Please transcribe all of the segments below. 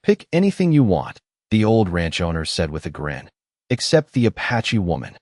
Pick anything you want, the old ranch owner said with a grin, except the Apache woman.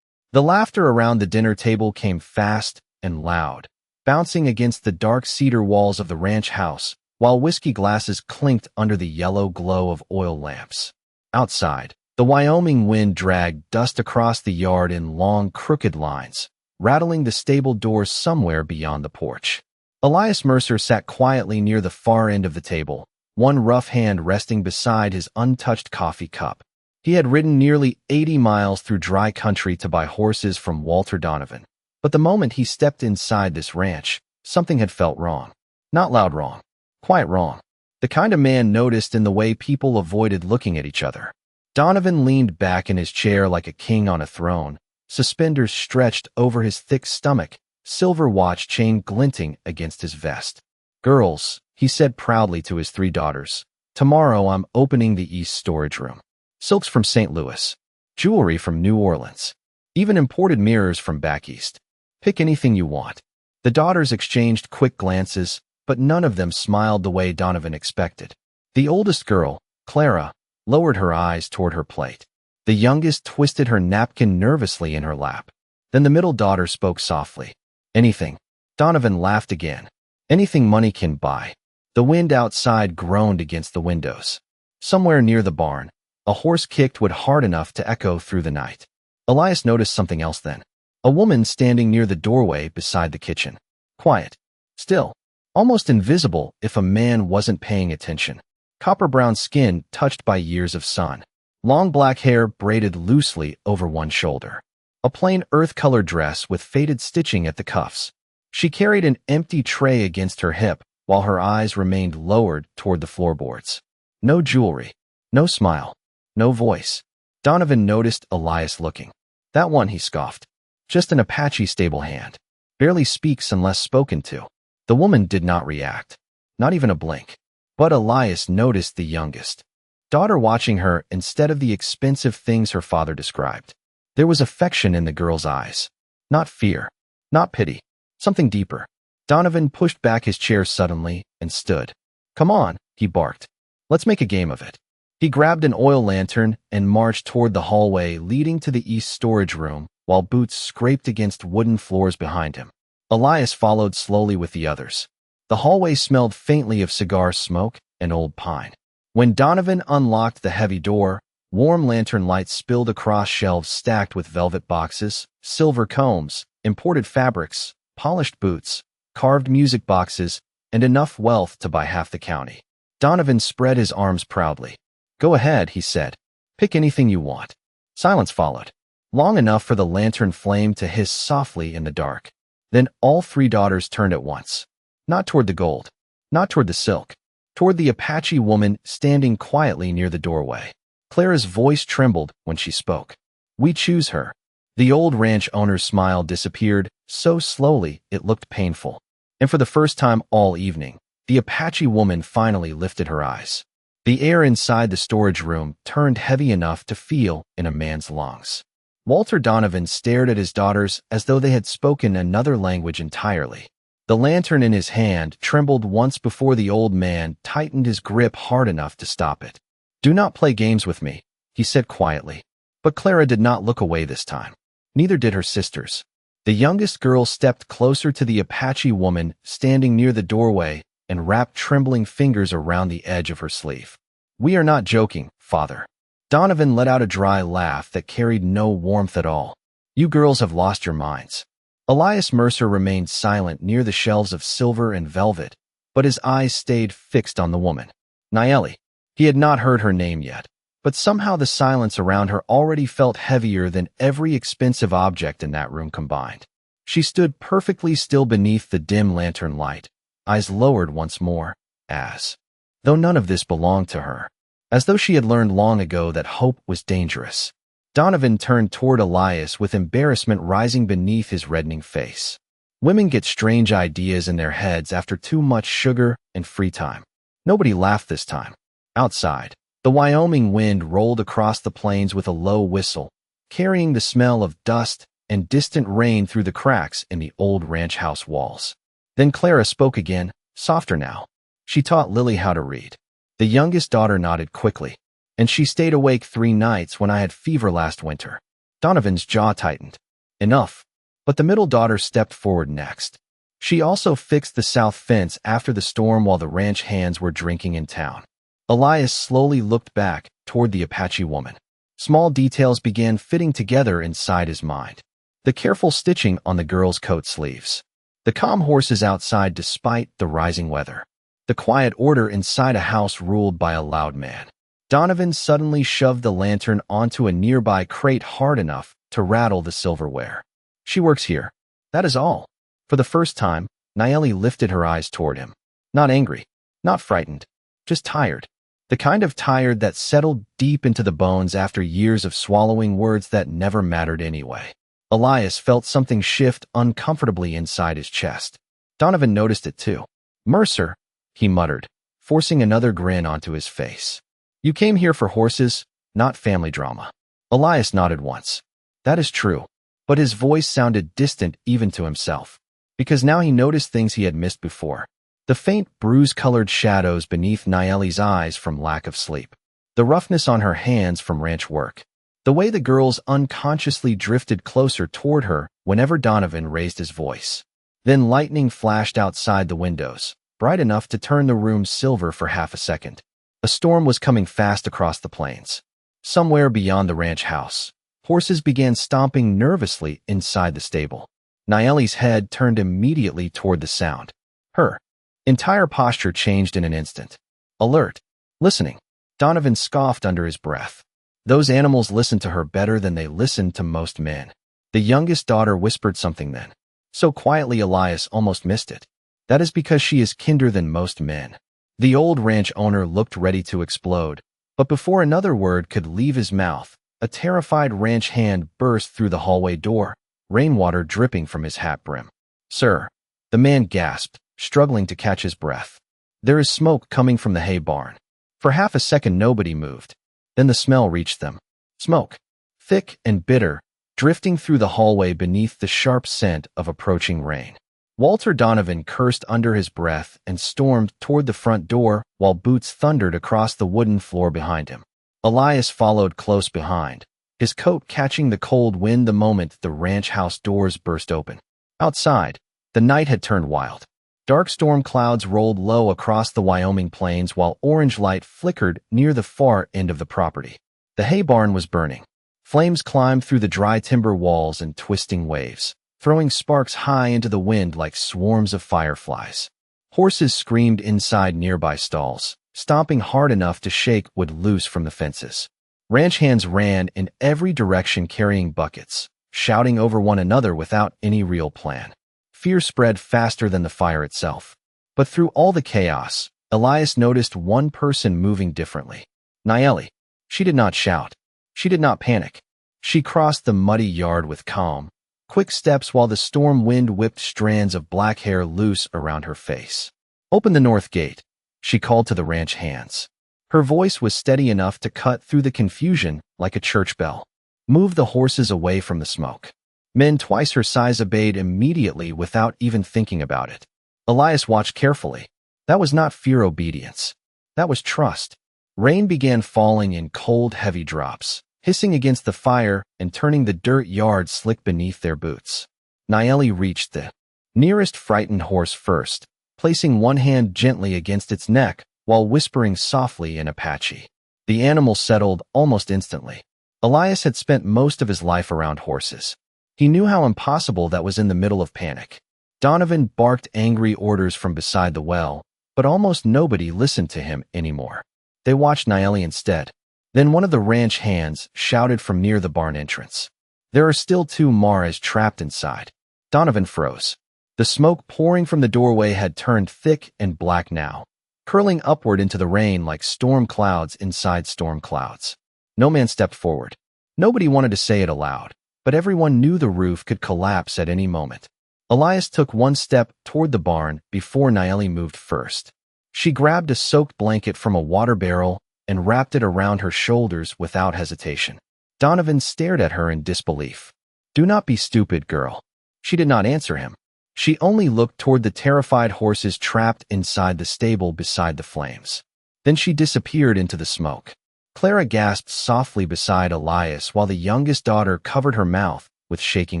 The laughter around the dinner table came fast and loud, bouncing against the dark cedar walls of the ranch house, while whiskey glasses clinked under the yellow glow of oil lamps. Outside, the Wyoming wind dragged dust across the yard in long, crooked lines, rattling the stable doors somewhere beyond the porch. Elias Mercer sat quietly near the far end of the table, one rough hand resting beside his untouched coffee cup. He had ridden nearly 80 miles through dry country to buy horses from Walter Donovan. But the moment he stepped inside this ranch, something had felt wrong. Not loud wrong. Quiet wrong. The kind of man noticed in the way people avoided looking at each other. Donovan leaned back in his chair like a king on a throne, suspenders stretched over his thick stomach, silver watch chain glinting against his vest. "Girls," he said proudly to his 3 daughters, "tomorrow I'm opening the East Storage Room. Silks from St. Louis, jewelry from New Orleans, even imported mirrors from back east. Pick anything you want." The daughters exchanged quick glances, but none of them smiled the way Donovan expected. The oldest girl, Clara, lowered her eyes toward her plate. The youngest twisted her napkin nervously in her lap. Then the middle daughter spoke softly. "Anything." Donovan laughed again. "Anything money can buy." The wind outside groaned against the windows. Somewhere near the barn, a horse kicked wood hard enough to echo through the night. Elias noticed something else then. A woman standing near the doorway beside the kitchen. Quiet. Still. Almost invisible if a man wasn't paying attention. Copper-brown skin touched by years of sun. Long black hair braided loosely over one shoulder. A plain earth-colored dress with faded stitching at the cuffs. She carried an empty tray against her hip, while her eyes remained lowered toward the floorboards. No jewelry. No smile. No voice. Donovan noticed Elias looking. "That one," he scoffed. "Just an Apache stable hand. Barely speaks unless spoken to." The woman did not react. Not even a blink. But Elias noticed the youngest daughter watching her instead of the expensive things her father described. There was affection in the girl's eyes. Not fear. Not pity. Something deeper. Donovan pushed back his chair suddenly and stood. "Come on," he barked. "Let's make a game of it." He grabbed an oil lantern and marched toward the hallway leading to the East Storage Room, while boots scraped against wooden floors behind him. Elias followed slowly with the others. The hallway smelled faintly of cigar smoke and old pine. When Donovan unlocked the heavy door, warm lantern lights spilled across shelves stacked with velvet boxes, silver combs, imported fabrics, polished boots, carved music boxes, and enough wealth to buy half the county. Donovan spread his arms proudly. "Go ahead," he said. "Pick anything you want." Silence followed, long enough for the lantern flame to hiss softly in the dark. Then all 3 daughters turned at once. Not toward the gold, not toward the silk, toward the Apache woman standing quietly near the doorway. Clara's voice trembled when she spoke. "We choose her." The old ranch owner's smile disappeared so slowly it looked painful. And for the first time all evening, the Apache woman finally lifted her eyes. The air inside the storage room turned heavy enough to feel in a man's lungs. Walter Donovan stared at his daughters as though they had spoken another language entirely. The lantern in his hand trembled once before the old man tightened his grip hard enough to stop it. "Do not play games with me," he said quietly. But Clara did not look away this time. Neither did her sisters. The youngest girl stepped closer to the Apache woman standing near the doorway and wrapped trembling fingers around the edge of her sleeve. "We are not joking, Father." Donovan let out a dry laugh that carried no warmth at all. "You girls have lost your minds." Elias Mercer remained silent near the shelves of silver and velvet, but his eyes stayed fixed on the woman. Nayeli. He had not heard her name yet, but somehow the silence around her already felt heavier than every expensive object in that room combined. She stood perfectly still beneath the dim lantern light, eyes lowered once more, as though none of this belonged to her, as though she had learned long ago that hope was dangerous. Donovan turned toward Elias with embarrassment rising beneath his reddening face. Women get strange ideas in their heads after too much sugar and free time. Nobody laughed this time. Outside, the Wyoming wind rolled across the plains with a low whistle, carrying the smell of dust and distant rain through the cracks in the old ranch house walls. Then Clara spoke again, softer now. She taught Lily how to read. The youngest daughter nodded quickly, and she stayed awake 3 nights when I had fever last winter. Donovan's jaw tightened. Enough. But the middle daughter stepped forward next. She also fixed the south fence after the storm while the ranch hands were drinking in town. Elias slowly looked back toward the Apache woman. Small details began fitting together inside his mind. The careful stitching on the girl's coat sleeves. The calm horses outside despite the rising weather. The quiet order inside a house ruled by a loud man. Donovan suddenly shoved the lantern onto a nearby crate hard enough to rattle the silverware. She works here. That is all. For the first time, Nayeli lifted her eyes toward him. Not angry, not frightened, just tired. The kind of tired that settled deep into the bones after years of swallowing words that never mattered anyway. Elias felt something shift uncomfortably inside his chest. Donovan noticed it too. Mercer, he muttered, forcing another grin onto his face. You came here for horses, not family drama. Elias nodded once. That is true, but his voice sounded distant even to himself, because now he noticed things he had missed before. The faint bruise-colored shadows beneath Nayeli's eyes from lack of sleep. The roughness on her hands from ranch work. The way the girls unconsciously drifted closer toward her whenever Donovan raised his voice. Then lightning flashed outside the windows, bright enough to turn the room silver for half a second. A storm was coming fast across the plains. Somewhere beyond the ranch house, horses began stomping nervously inside the stable. Nayeli's head turned immediately toward the sound. Her entire posture changed in an instant. Alert. Listening. Donovan scoffed under his breath. Those animals listened to her better than they listened to most men. The youngest daughter whispered something then. So quietly Elias almost missed it. That is because she is kinder than most men. The old ranch owner looked ready to explode, but before another word could leave his mouth, a terrified ranch hand burst through the hallway door, rainwater dripping from his hat brim. Sir, the man gasped, struggling to catch his breath. There is smoke coming from the hay barn. For half a second nobody moved. Then the smell reached them. Smoke. Thick and bitter, drifting through the hallway beneath the sharp scent of approaching rain. Walter Donovan cursed under his breath and stormed toward the front door while boots thundered across the wooden floor behind him. Elias followed close behind, his coat catching the cold wind the moment the ranch house doors burst open. Outside, the night had turned wild. Dark storm clouds rolled low across the Wyoming plains while orange light flickered near the far end of the property. The hay barn was burning. Flames climbed through the dry timber walls in twisting waves, throwing sparks high into the wind like swarms of fireflies. Horses screamed inside nearby stalls, stomping hard enough to shake wood loose from the fences. Ranch hands ran in every direction carrying buckets, shouting over one another without any real plan. Fear spread faster than the fire itself. But through all the chaos, Elias noticed one person moving differently. Nayeli. She did not shout. She did not panic. She crossed the muddy yard with calm, quick steps while the storm wind whipped strands of black hair loose around her face. Open the north gate, she called to the ranch hands. Her voice was steady enough to cut through the confusion like a church bell. Move the horses away from the smoke. Men twice her size obeyed immediately without even thinking about it. Elias watched carefully. That was not fear obedience. That was trust. Rain began falling in cold, heavy drops, hissing against the fire and turning the dirt yard slick beneath their boots. Nayeli reached the nearest frightened horse first, placing one hand gently against its neck while whispering softly in Apache. The animal settled almost instantly. Elias had spent most of his life around horses. He knew how impossible that was in the middle of panic. Donovan barked angry orders from beside the well, but almost nobody listened to him anymore. They watched Nayeli instead. Then one of the ranch hands shouted from near the barn entrance. There are still 2 Maras trapped inside. Donovan froze. The smoke pouring from the doorway had turned thick and black now, curling upward into the rain like storm clouds inside storm clouds. No man stepped forward. Nobody wanted to say it aloud, but everyone knew the roof could collapse at any moment. Elias took one step toward the barn before Nayeli moved first. She grabbed a soaked blanket from a water barrel and wrapped it around her shoulders without hesitation. Donovan stared at her in disbelief. Do not be stupid, girl. She did not answer him. She only looked toward the terrified horses trapped inside the stable beside the flames. Then she disappeared into the smoke. Clara gasped softly beside Elias while the youngest daughter covered her mouth with shaking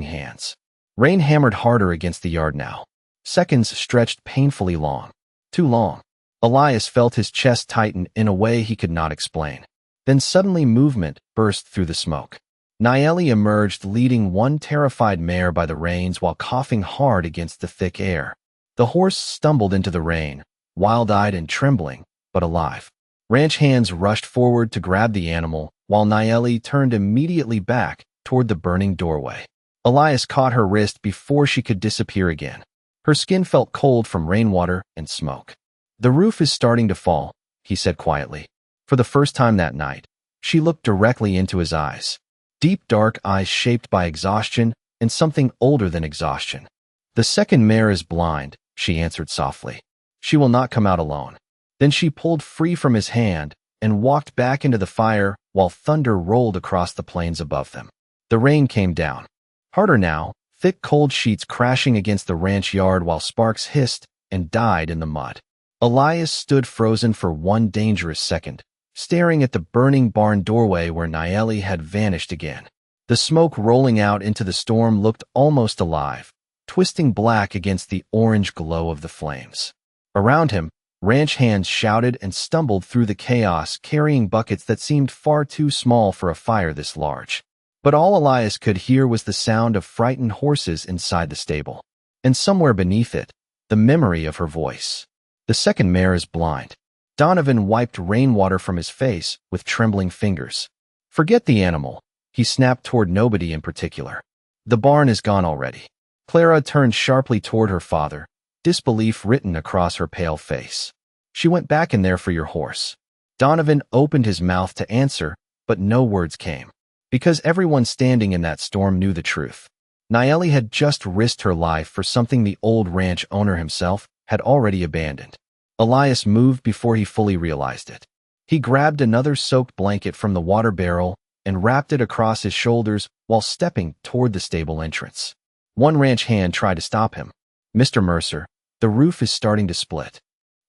hands. Rain hammered harder against the yard now. Seconds stretched painfully long. Too long. Elias felt his chest tighten in a way he could not explain. Then suddenly movement burst through the smoke. Nayeli emerged leading one terrified mare by the reins while coughing hard against the thick air. The horse stumbled into the rain, wild-eyed and trembling, but alive. Ranch hands rushed forward to grab the animal, while Nayeli turned immediately back toward the burning doorway. Elias caught her wrist before she could disappear again. Her skin felt cold from rainwater and smoke. "The roof is starting to fall," he said quietly. For the first time that night, she looked directly into his eyes. Deep dark eyes shaped by exhaustion and something older than exhaustion. "The second mare is blind," she answered softly. "She will not come out alone." Then she pulled free from his hand and walked back into the fire while thunder rolled across the plains above them. The rain came down. Harder now, thick cold sheets crashing against the ranch yard while sparks hissed and died in the mud. Elias stood frozen for one dangerous second, staring at the burning barn doorway where Nayeli had vanished again. The smoke rolling out into the storm looked almost alive, twisting black against the orange glow of the flames. Around him, ranch hands shouted and stumbled through the chaos, carrying buckets that seemed far too small for a fire this large. But all Elias could hear was the sound of frightened horses inside the stable. And somewhere beneath it, the memory of her voice. "The second mare is blind." Donovan wiped rainwater from his face with trembling fingers. "Forget the animal," he snapped toward nobody in particular. "The barn is gone already." Clara turned sharply toward her father, disbelief written across her pale face. "She went back in there for your horse." Donovan opened his mouth to answer, but no words came. Because everyone standing in that storm knew the truth. Nayeli had just risked her life for something the old ranch owner himself had already abandoned. Elias moved before he fully realized it. He grabbed another soaked blanket from the water barrel and wrapped it across his shoulders while stepping toward the stable entrance. One ranch hand tried to stop him. "Mr. Mercer, the roof is starting to split."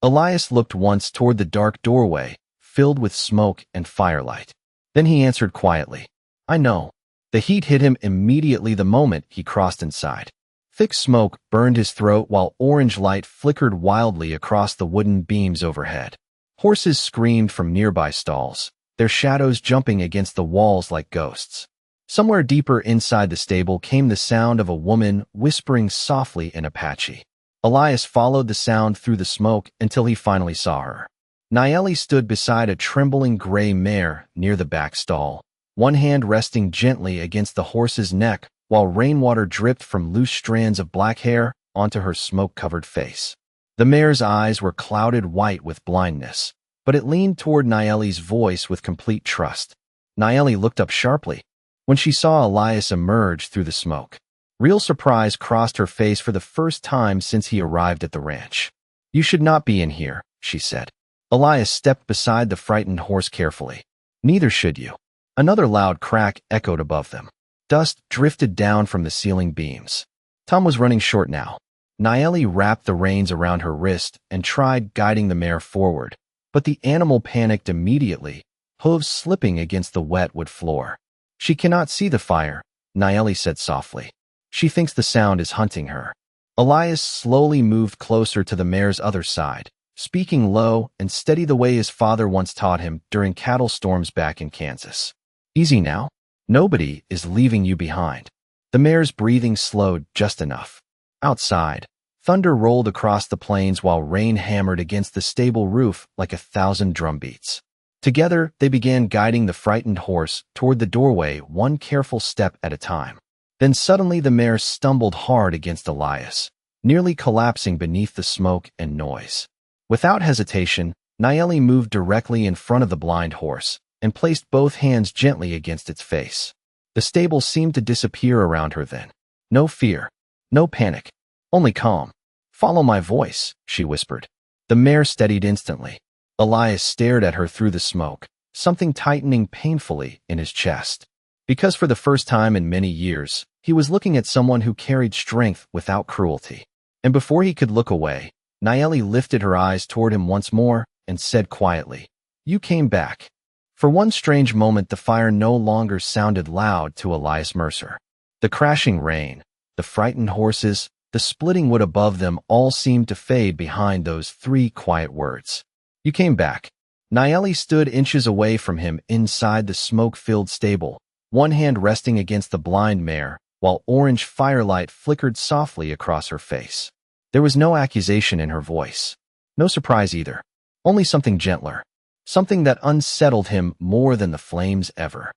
Elias looked once toward the dark doorway, filled with smoke and firelight. Then he answered quietly, "I know." The heat hit him immediately the moment he crossed inside. Thick smoke burned his throat while orange light flickered wildly across the wooden beams overhead. Horses screamed from nearby stalls, their shadows jumping against the walls like ghosts. Somewhere deeper inside the stable came the sound of a woman whispering softly in Apache. Elias followed the sound through the smoke until he finally saw her. Nayeli stood beside a trembling gray mare near the back stall, one hand resting gently against the horse's neck while rainwater dripped from loose strands of black hair onto her smoke-covered face. The mare's eyes were clouded white with blindness, but it leaned toward Nayeli's voice with complete trust. Nayeli looked up sharply when she saw Elias emerge through the smoke. Real surprise crossed her face for the first time since he arrived at the ranch. "You should not be in here," she said. Elias stepped beside the frightened horse carefully. "Neither should you." Another loud crack echoed above them. Dust drifted down from the ceiling beams. Time was running short now. Nayeli wrapped the reins around her wrist and tried guiding the mare forward, but the animal panicked immediately, hooves slipping against the wet wood floor. "She cannot see the fire," Nayeli said softly. "She thinks the sound is hunting her." Elias slowly moved closer to the mare's other side, speaking low and steady the way his father once taught him during cattle storms back in Kansas. "Easy now. Nobody is leaving you behind." The mare's breathing slowed just enough. Outside, thunder rolled across the plains while rain hammered against the stable roof like 1,000 drumbeats. Together, they began guiding the frightened horse toward the doorway one careful step at a time. Then suddenly the mare stumbled hard against Elias, nearly collapsing beneath the smoke and noise. Without hesitation, Nayeli moved directly in front of the blind horse and placed both hands gently against its face. The stable seemed to disappear around her then. No fear, no panic, only calm. "Follow my voice," she whispered. The mare steadied instantly. Elias stared at her through the smoke, something tightening painfully in his chest. Because for the first time in many years, he was looking at someone who carried strength without cruelty. And before he could look away, Nayeli lifted her eyes toward him once more and said quietly, "You came back." For one strange moment, the fire no longer sounded loud to Elias Mercer. The crashing rain, the frightened horses, the splitting wood above them all seemed to fade behind those three quiet words. "You came back." Naeli stood inches away from him inside the smoke-filled stable, one hand resting against the blind mare, while orange firelight flickered softly across her face. There was no accusation in her voice. No surprise either. Only something gentler. Something that unsettled him more than the flames ever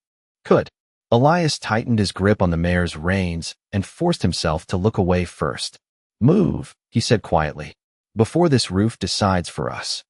could. Elias tightened his grip on the mare's reins and forced himself to look away first. "Move," he said quietly, "before this roof decides for us."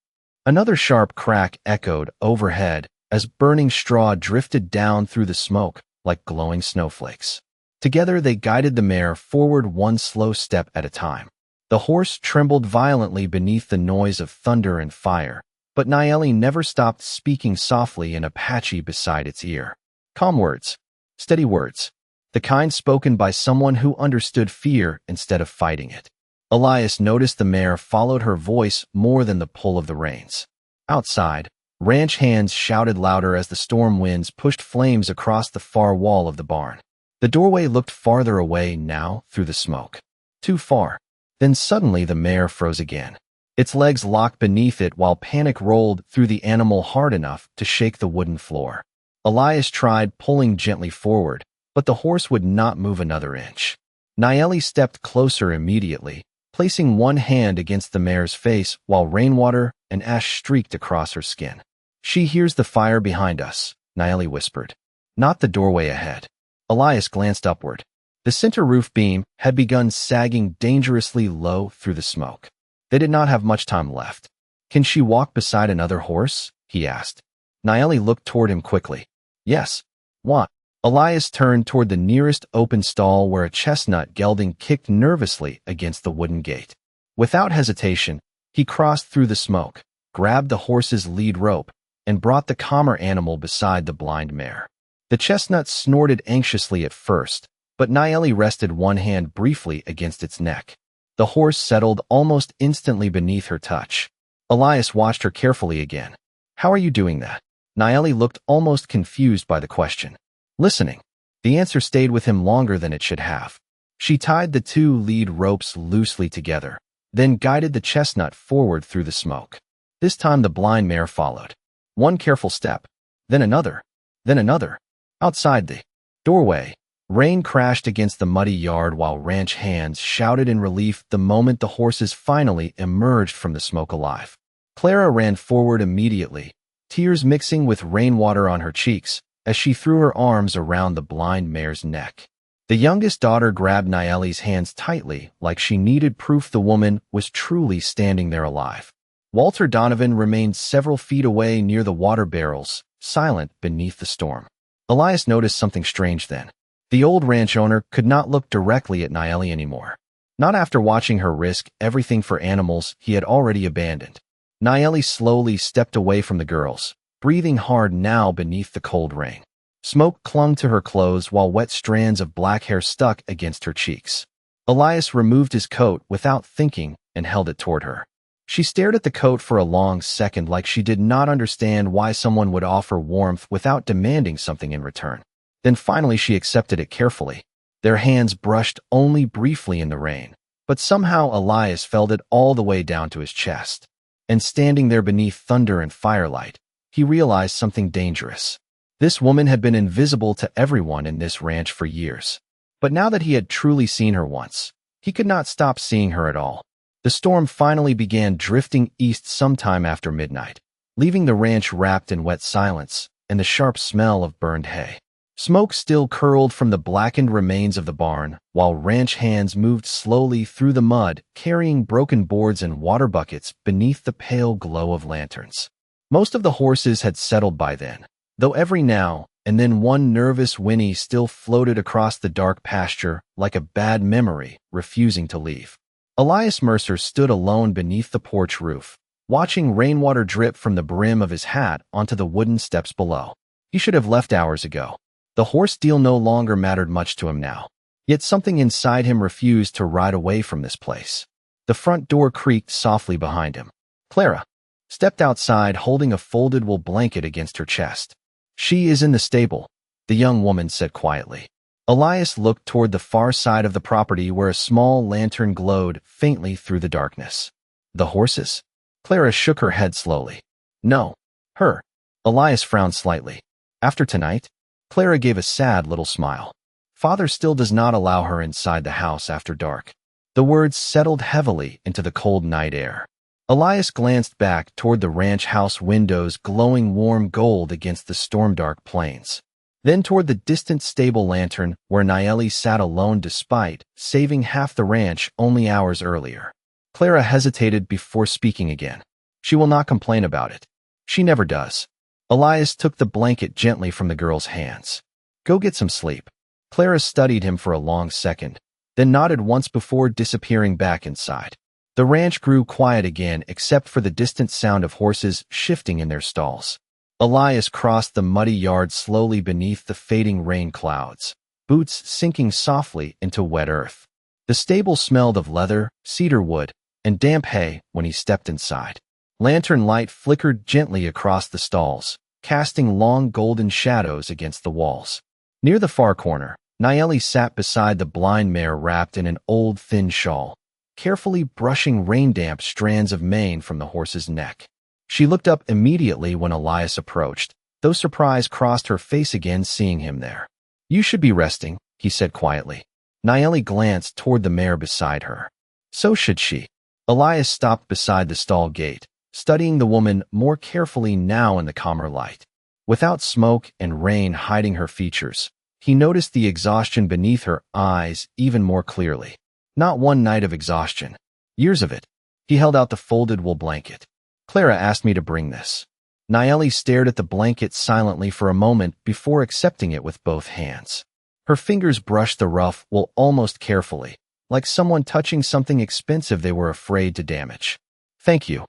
Another sharp crack echoed overhead as burning straw drifted down through the smoke like glowing snowflakes. Together they guided the mare forward one slow step at a time. The horse trembled violently beneath the noise of thunder and fire, but Naeli never stopped speaking softly in Apache beside its ear. Calm words, steady words, the kind spoken by someone who understood fear instead of fighting it. Elias noticed the mare followed her voice more than the pull of the reins. Outside, ranch hands shouted louder as the storm winds pushed flames across the far wall of the barn. The doorway looked farther away now through the smoke. Too far. Then suddenly the mare froze again. Its legs locked beneath it while panic rolled through the animal hard enough to shake the wooden floor. Elias tried pulling gently forward, but the horse would not move another inch. Naeli stepped closer immediately, placing one hand against the mare's face while rainwater and ash streaked across her skin. "She hears the fire behind us," Naeli whispered. "Not the doorway ahead." Elias glanced upward. The center roof beam had begun sagging dangerously low through the smoke. They did not have much time left. "Can she walk beside another horse?" he asked. Naeli looked toward him quickly. "Yes." "What?" Elias turned toward the nearest open stall where a chestnut gelding kicked nervously against the wooden gate. Without hesitation, he crossed through the smoke, grabbed the horse's lead rope, and brought the calmer animal beside the blind mare. The chestnut snorted anxiously at first, but Naeli rested one hand briefly against its neck. The horse settled almost instantly beneath her touch. Elias watched her carefully again. "How are you doing that?" Naeli looked almost confused by the question. "Listening." The answer stayed with him longer than it should have. She tied the two lead ropes loosely together, then guided the chestnut forward through the smoke. This time the blind mare followed. One careful step, then another, then another. Outside the doorway, rain crashed against the muddy yard while ranch hands shouted in relief the moment the horses finally emerged from the smoke alive. Clara ran forward immediately, tears mixing with rainwater on her cheeks, as she threw her arms around the blind mare's neck. The youngest daughter grabbed Naeli's hands tightly like she needed proof the woman was truly standing there alive. Walter Donovan remained several feet away near the water barrels, silent beneath the storm. Elias noticed something strange then. The old ranch owner could not look directly at Naeli anymore. Not after watching her risk everything for animals he had already abandoned. Naeli slowly stepped away from the girls, breathing hard now beneath the cold rain. Smoke clung to her clothes while wet strands of black hair stuck against her cheeks. Elias removed his coat without thinking and held it toward her. She stared at the coat for a long second like she did not understand why someone would offer warmth without demanding something in return. Then finally she accepted it carefully. Their hands brushed only briefly in the rain, but somehow Elias felt it all the way down to his chest. And standing there beneath thunder and firelight, he realized something dangerous. This woman had been invisible to everyone in this ranch for years. But now that he had truly seen her once, he could not stop seeing her at all. The storm finally began drifting east sometime after midnight, leaving the ranch wrapped in wet silence and the sharp smell of burned hay. Smoke still curled from the blackened remains of the barn, while ranch hands moved slowly through the mud, carrying broken boards and water buckets beneath the pale glow of lanterns. Most of the horses had settled by then, though every now and then one nervous whinny still floated across the dark pasture like a bad memory, refusing to leave. Elias Mercer stood alone beneath the porch roof, watching rainwater drip from the brim of his hat onto the wooden steps below. He should have left hours ago. The horse deal no longer mattered much to him now. Yet something inside him refused to ride away from this place. The front door creaked softly behind him. "Clara." stepped outside holding a folded wool blanket against her chest. "She is in the stable," the young woman said quietly. Elias looked toward the far side of the property where a small lantern glowed faintly through the darkness. "The horses?" Clara shook her head slowly. "No. Her." Elias frowned slightly. "After tonight?" Clara gave a sad little smile. "Father still does not allow her inside the house after dark." The words settled heavily into the cold night air. Elias glanced back toward the ranch house windows glowing warm gold against the storm-dark plains. Then toward the distant stable lantern where Nayeli sat alone despite saving half the ranch only hours earlier. Clara hesitated before speaking again. "She will not complain about it. She never does." Elias took the blanket gently from the girl's hands. "Go get some sleep." Clara studied him for a long second, then nodded once before disappearing back inside. The ranch grew quiet again except for the distant sound of horses shifting in their stalls. Elias crossed the muddy yard slowly beneath the fading rain clouds, boots sinking softly into wet earth. The stable smelled of leather, cedar wood, and damp hay when he stepped inside. Lantern light flickered gently across the stalls, casting long golden shadows against the walls. Near the far corner, Nayeli sat beside the blind mare wrapped in an old thin shawl, carefully brushing rain-damp strands of mane from the horse's neck. She looked up immediately when Elias approached, though surprise crossed her face again seeing him there. "You should be resting," he said quietly. Nayeli glanced toward the mare beside her. "So should she." Elias stopped beside the stall gate, studying the woman more carefully now in the calmer light. Without smoke and rain hiding her features, he noticed the exhaustion beneath her eyes even more clearly. Not one night of exhaustion. Years of it. He held out the folded wool blanket. "Clara asked me to bring this." Nayeli stared at the blanket silently for a moment before accepting it with both hands. Her fingers brushed the rough wool almost carefully, like someone touching something expensive they were afraid to damage. "Thank you,"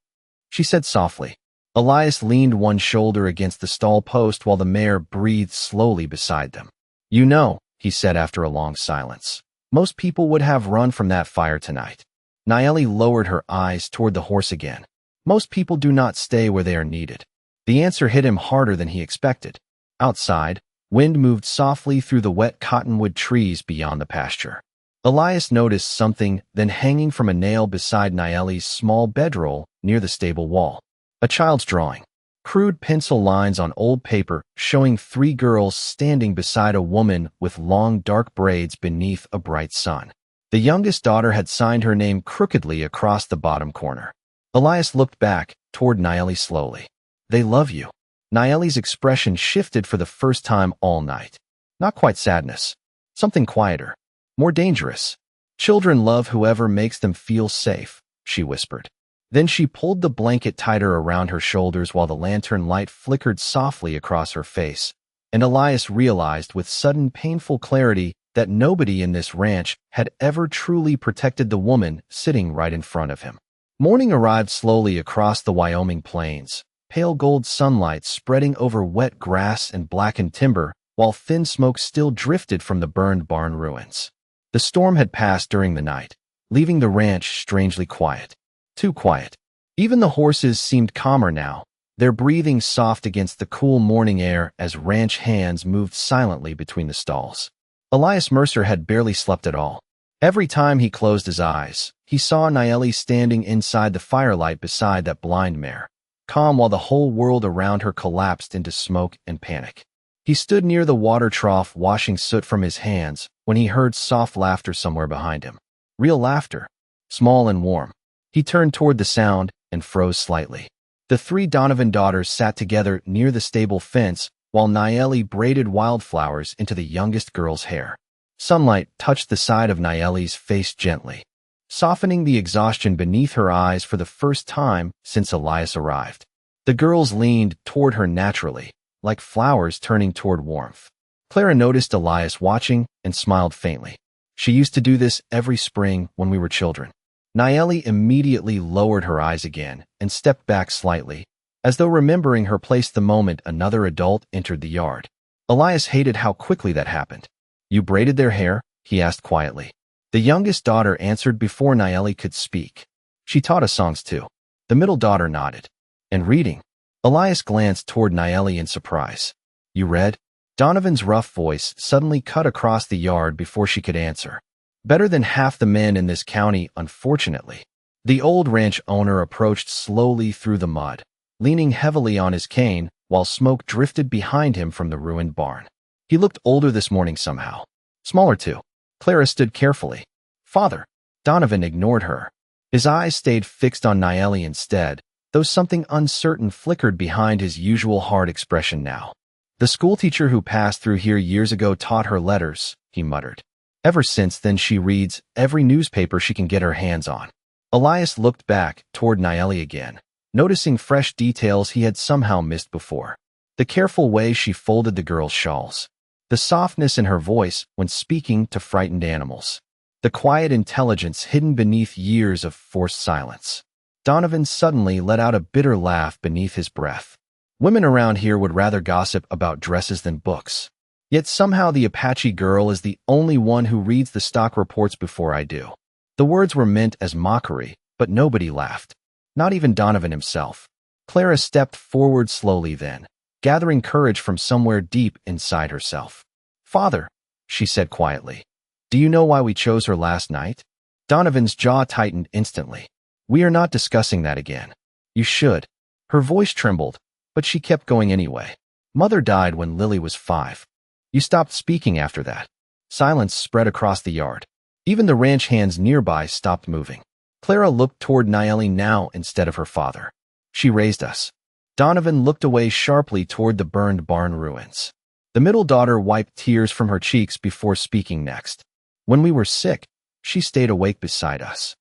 she said softly. Elias leaned one shoulder against the stall post while the mare breathed slowly beside them. "You know," he said after a long silence, "most people would have run from that fire tonight." Nayeli lowered her eyes toward the horse again. "Most people do not stay where they are needed." The answer hit him harder than he expected. Outside, wind moved softly through the wet cottonwood trees beyond the pasture. Elias noticed something then hanging from a nail beside Nayeli's small bedroll near the stable wall. A child's drawing. Crude pencil lines on old paper showing three girls standing beside a woman with long dark braids beneath a bright sun. The youngest daughter had signed her name crookedly across the bottom corner. Elias looked back toward Nayeli slowly. "They love you." Nayeli's expression shifted for the first time all night. Not quite sadness. Something quieter. More dangerous. "Children love whoever makes them feel safe," she whispered. Then she pulled the blanket tighter around her shoulders while the lantern light flickered softly across her face, and Elias realized with sudden painful clarity that nobody in this ranch had ever truly protected the woman sitting right in front of him. Morning arrived slowly across the Wyoming plains, pale gold sunlight spreading over wet grass and blackened timber, while thin smoke still drifted from the burned barn ruins. The storm had passed during the night, leaving the ranch strangely quiet. Too quiet. Even the horses seemed calmer now, their breathing soft against the cool morning air as ranch hands moved silently between the stalls. Elias Mercer had barely slept at all. Every time he closed his eyes, he saw Nayeli standing inside the firelight beside that blind mare, calm while the whole world around her collapsed into smoke and panic. He stood near the water trough washing soot from his hands when he heard soft laughter somewhere behind him. Real laughter. Small and warm. He turned toward the sound and froze slightly. The three Donovan daughters sat together near the stable fence while Nayeli braided wildflowers into the youngest girl's hair. Sunlight touched the side of Nayeli's face gently, softening the exhaustion beneath her eyes for the first time since Elias arrived. The girls leaned toward her naturally, like flowers turning toward warmth. Clara noticed Elias watching and smiled faintly. "She used to do this every spring when we were children." Nayeli immediately lowered her eyes again and stepped back slightly, as though remembering her place the moment another adult entered the yard. Elias hated how quickly that happened. "You braided their hair?" he asked quietly. The youngest daughter answered before Nayeli could speak. "She taught us songs too." The middle daughter nodded. And reading. Elias glanced toward Naeli in surprise. You read? Donovan's rough voice suddenly cut across the yard before she could answer. Better than half the men in this county, unfortunately. The old ranch owner approached slowly through the mud, leaning heavily on his cane while smoke drifted behind him from the ruined barn. He looked older this morning somehow. Smaller too. Clara stood carefully. Father. Donovan ignored her. His eyes stayed fixed on Naeli instead, though something uncertain flickered behind his usual hard expression now. The schoolteacher who passed through here years ago taught her letters, he muttered. Ever since then she reads every newspaper she can get her hands on. Elias looked back toward Naeli again, noticing fresh details he had somehow missed before. The careful way she folded the girl's shawls. The softness in her voice when speaking to frightened animals. The quiet intelligence hidden beneath years of forced silence. Donovan suddenly let out a bitter laugh beneath his breath. Women around here would rather gossip about dresses than books. Yet somehow the Apache girl is the only one who reads the stock reports before I do. The words were meant as mockery, but nobody laughed. Not even Donovan himself. Clara stepped forward slowly then, gathering courage from somewhere deep inside herself. Father, she said quietly, do you know why we chose her last night? Donovan's jaw tightened instantly. We are not discussing that again. You should. Her voice trembled, but she kept going anyway. Mother died when Lily was 5. You stopped speaking after that. Silence spread across the yard. Even the ranch hands nearby stopped moving. Clara looked toward Naeli now instead of her father. She raised us. Donovan looked away sharply toward the burned barn ruins. The middle daughter wiped tears from her cheeks before speaking next. When we were sick, she stayed awake beside us.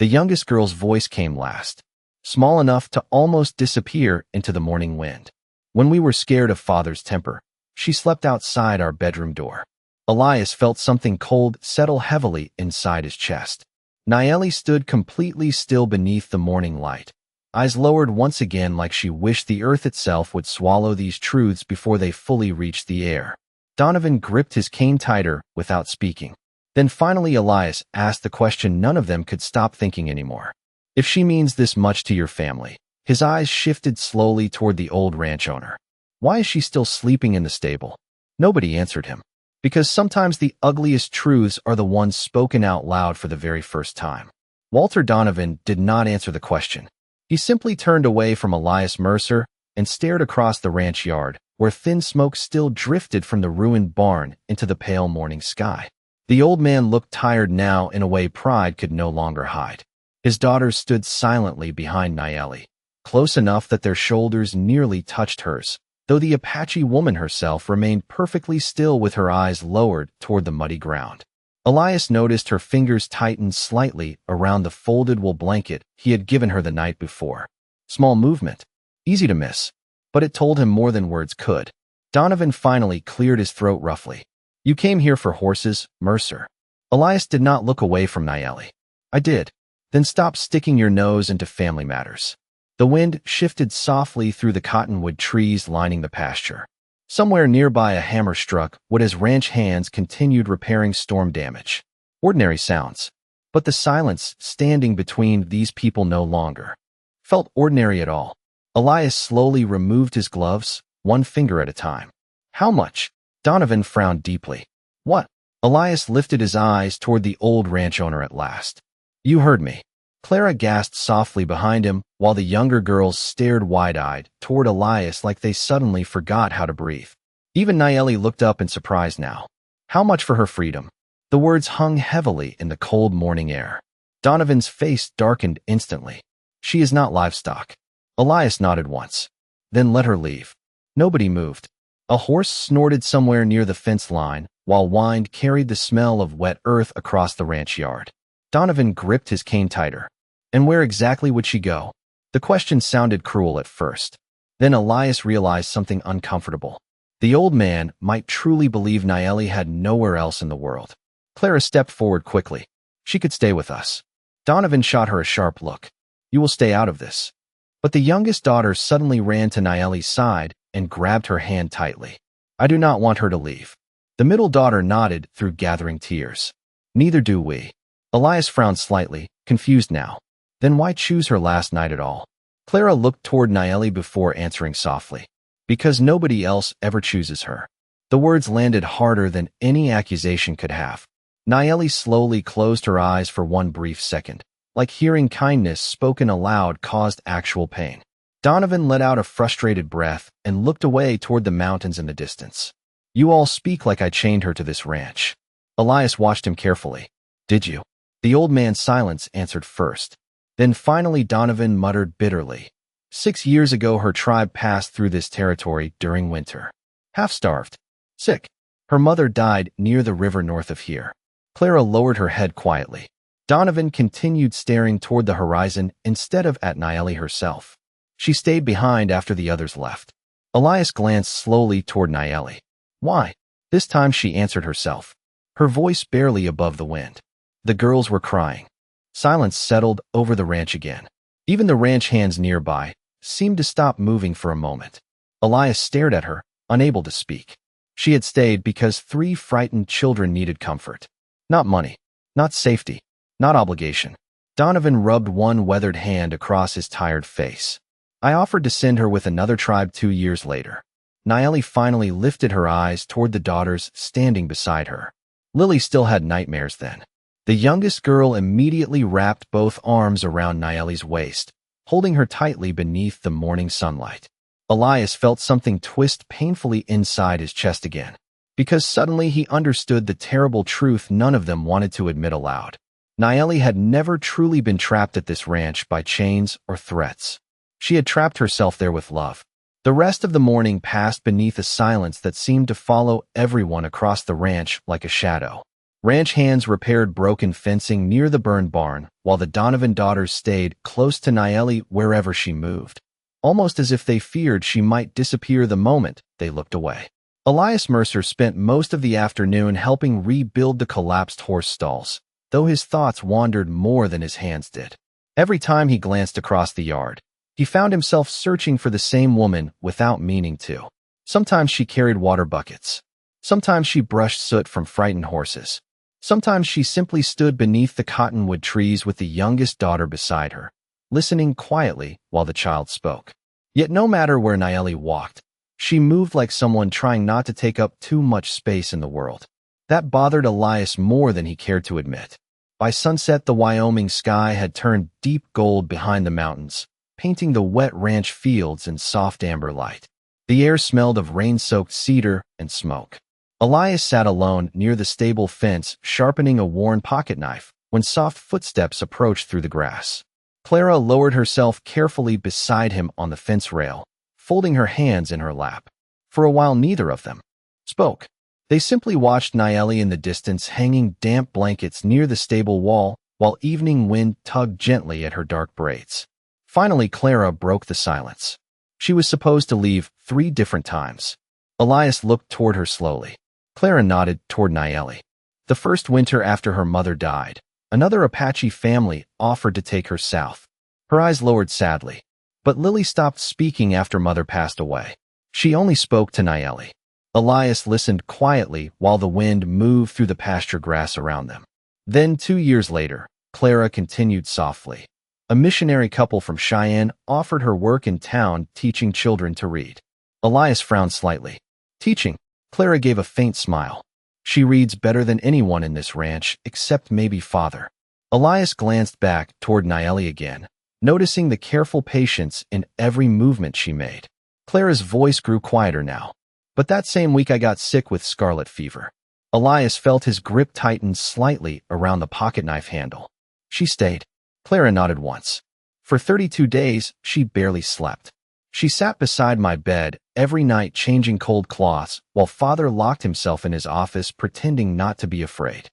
The youngest girl's voice came last, small enough to almost disappear into the morning wind. When we were scared of Father's temper, she slept outside our bedroom door. Elias felt something cold settle heavily inside his chest. Naeli stood completely still beneath the morning light, eyes lowered once again like she wished the earth itself would swallow these truths before they fully reached the air. Donovan gripped his cane tighter without speaking. Then finally Elias asked the question none of them could stop thinking anymore. If she means this much to your family, his eyes shifted slowly toward the old ranch owner. Why is she still sleeping in the stable? Nobody answered him. Because sometimes the ugliest truths are the ones spoken out loud for the very first time. Walter Donovan did not answer the question. He simply turned away from Elias Mercer and stared across the ranch yard, where thin smoke still drifted from the ruined barn into the pale morning sky. The old man looked tired now in a way pride could no longer hide. His daughters stood silently behind Naeli, close enough that their shoulders nearly touched hers, though the Apache woman herself remained perfectly still with her eyes lowered toward the muddy ground. Elias noticed her fingers tighten slightly around the folded wool blanket he had given her the night before. Small movement, easy to miss, but it told him more than words could. Donovan finally cleared his throat roughly. You came here for horses, Mercer. Elias did not look away from Naeli. I did. Then stop sticking your nose into family matters. The wind shifted softly through the cottonwood trees lining the pasture. Somewhere nearby a hammer struck what as ranch hands continued repairing storm damage. Ordinary sounds. But the silence standing between these people no longer felt ordinary at all. Elias slowly removed his gloves, one finger at a time. How much? Donovan frowned deeply. What? Elias lifted his eyes toward the old ranch owner at last. You heard me. Clara gasped softly behind him, while the younger girls stared wide-eyed toward Elias like they suddenly forgot how to breathe. Even Naeli looked up in surprise now. How much for her freedom? The words hung heavily in the cold morning air. Donovan's face darkened instantly. She is not livestock. Elias nodded once. Then let her leave. Nobody moved. A horse snorted somewhere near the fence line, while wind carried the smell of wet earth across the ranch yard. Donovan gripped his cane tighter. And where exactly would she go? The question sounded cruel at first. Then Elias realized something uncomfortable. The old man might truly believe Naeli had nowhere else in the world. Clara stepped forward quickly. She could stay with us. Donovan shot her a sharp look. You will stay out of this. But the youngest daughter suddenly ran to Naeli's side and grabbed her hand tightly. I do not want her to leave. The middle daughter nodded through gathering tears. Neither do we. Elias frowned slightly, confused now. Then why choose her last night at all? Clara looked toward Naeli before answering softly. Because nobody else ever chooses her. The words landed harder than any accusation could have. Naeli slowly closed her eyes for one brief second, like hearing kindness spoken aloud caused actual pain. Donovan let out a frustrated breath and looked away toward the mountains in the distance. You all speak like I chained her to this ranch. Elias watched him carefully. Did you? The old man's silence answered first. Then finally Donovan muttered bitterly. 6 years ago her tribe passed through this territory during winter. Half-starved. Sick. Her mother died near the river north of here. Clara lowered her head quietly. Donovan continued staring toward the horizon instead of at Naeli herself. She stayed behind after the others left. Elias glanced slowly toward Naeli. Why? This time she answered herself, her voice barely above the wind. The girls were crying. Silence settled over the ranch again. Even the ranch hands nearby seemed to stop moving for a moment. Elias stared at her, unable to speak. She had stayed because 3 frightened children needed comfort. Not money, not safety, not obligation. Donovan rubbed one weathered hand across his tired face. I offered to send her with another tribe 2 years later. Naeli finally lifted her eyes toward the daughters standing beside her. Lily still had nightmares then. The youngest girl immediately wrapped both arms around Naeli's waist, holding her tightly beneath the morning sunlight. Elias felt something twist painfully inside his chest again, because suddenly he understood the terrible truth none of them wanted to admit aloud. Naeli had never truly been trapped at this ranch by chains or threats. She had trapped herself there with love. The rest of the morning passed beneath a silence that seemed to follow everyone across the ranch like a shadow. Ranch hands repaired broken fencing near the burned barn, while the Donovan daughters stayed close to Naeli wherever she moved, almost as if they feared she might disappear the moment they looked away. Elias Mercer spent most of the afternoon helping rebuild the collapsed horse stalls, though his thoughts wandered more than his hands did. Every time he glanced across the yard, he found himself searching for the same woman without meaning to. Sometimes she carried water buckets. Sometimes she brushed soot from frightened horses. Sometimes she simply stood beneath the cottonwood trees with the youngest daughter beside her, listening quietly while the child spoke. Yet no matter where Naeli walked, she moved like someone trying not to take up too much space in the world. That bothered Elias more than he cared to admit. By sunset, the Wyoming sky had turned deep gold behind the mountains, painting the wet ranch fields in soft amber light. The air smelled of rain-soaked cedar and smoke. Elias sat alone near the stable fence, sharpening a worn pocket knife, when soft footsteps approached through the grass. Clara lowered herself carefully beside him on the fence rail, folding her hands in her lap. For a while, neither of them spoke. They simply watched Naeli in the distance, hanging damp blankets near the stable wall, while evening wind tugged gently at her dark braids. Finally, Clara broke the silence. She was supposed to leave 3 different times. Elias looked toward her slowly. Clara nodded toward Naeli. The first winter after her mother died, another Apache family offered to take her south. Her eyes lowered sadly. But Lily stopped speaking after Mother passed away. She only spoke to Naeli. Elias listened quietly while the wind moved through the pasture grass around them. Then 2 years later, Clara continued softly. A missionary couple from Cheyenne offered her work in town teaching children to read. Elias frowned slightly. Teaching? Clara gave a faint smile. She reads better than anyone in this ranch, except maybe Father. Elias glanced back toward Naeli again, noticing the careful patience in every movement she made. Clara's voice grew quieter now. But that same week I got sick with scarlet fever. Elias felt his grip tighten slightly around the pocket knife handle. She stayed. Clara nodded once. For 32 days, she barely slept. She sat beside my bed every night changing cold cloths while Father locked himself in his office pretending not to be afraid.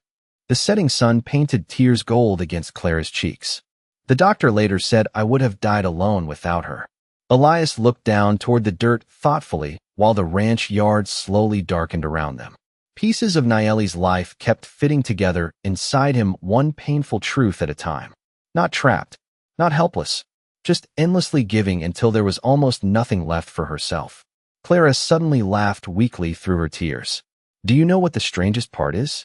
The setting sun painted tears gold against Clara's cheeks. The doctor later said I would have died alone without her. Elias looked down toward the dirt thoughtfully while the ranch yard slowly darkened around them. Pieces of Naeli's life kept fitting together inside him, one painful truth at a time. Not trapped, not helpless, just endlessly giving until there was almost nothing left for herself. Clara suddenly laughed weakly through her tears. Do you know what the strangest part is?